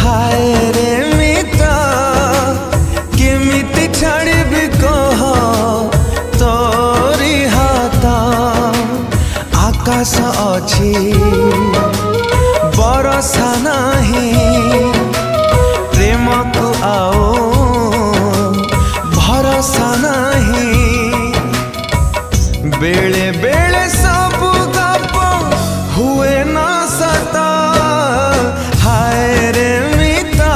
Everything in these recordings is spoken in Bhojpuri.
हाय रे मिता केमिति छाड़बी कह तोरी हाथ आकाश अच्छी बरसा नहीं प्रेम को आओ भरोसा नहीं बेले बेले सब गप हुए ना सता हाय रे मिता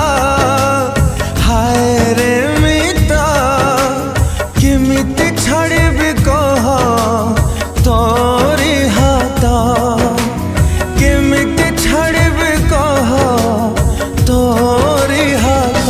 केमिति छाड़बी कह तोरी हाथ केमिति छाड़बी कह तोरी हाथ।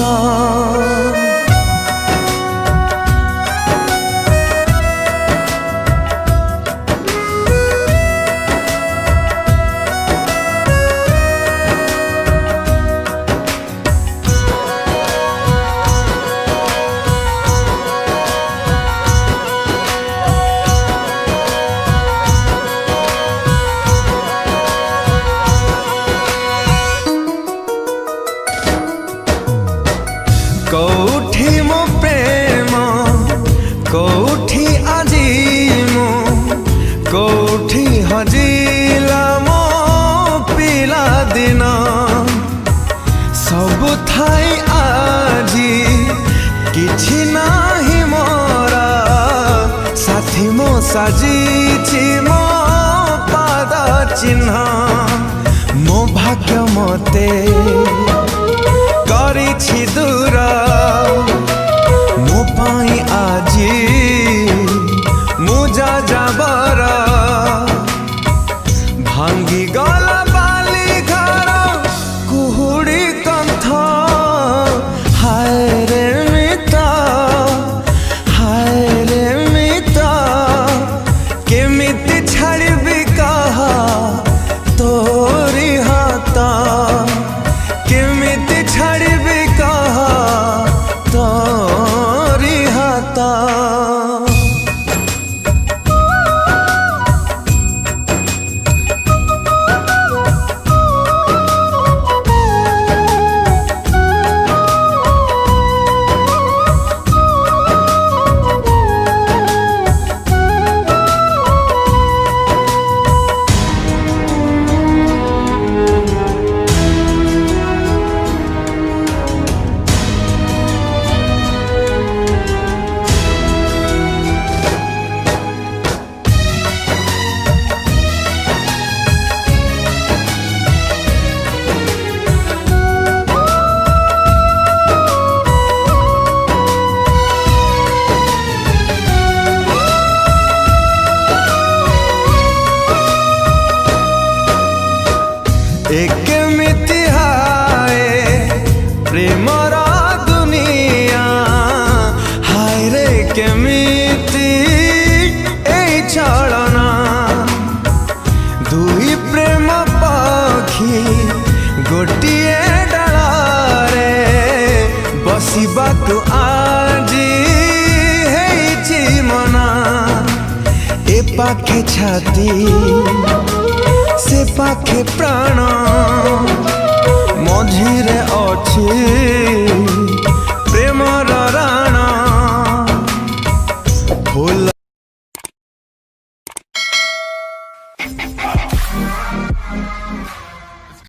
कौठी मो प्रेम कौठी आजी मो कौठी हजिला मो पिला दिन सब थाई आजी किछि नाही मोरा साथी मो साजी मो पाद चिन्ह मो भाग्य मते करिछि दूर मो पाई आजी मुजा जाबर भांगी गला बाली घर कुहुड़ी कंथ हाय रे मिता केमिति छाड़बी कह तोरी हाथ केमिति छाड़बी कह तोरी हाथ। केमिति हाय प्रेमर दुनिया हाय रे केमिति एई चलना दुई प्रेम पक्षी गोटिए डालारे बसिबाकु आजी हेइछि मना ए पाखे छाती से पाखे प्राण मझिरे अच्छी प्रेमर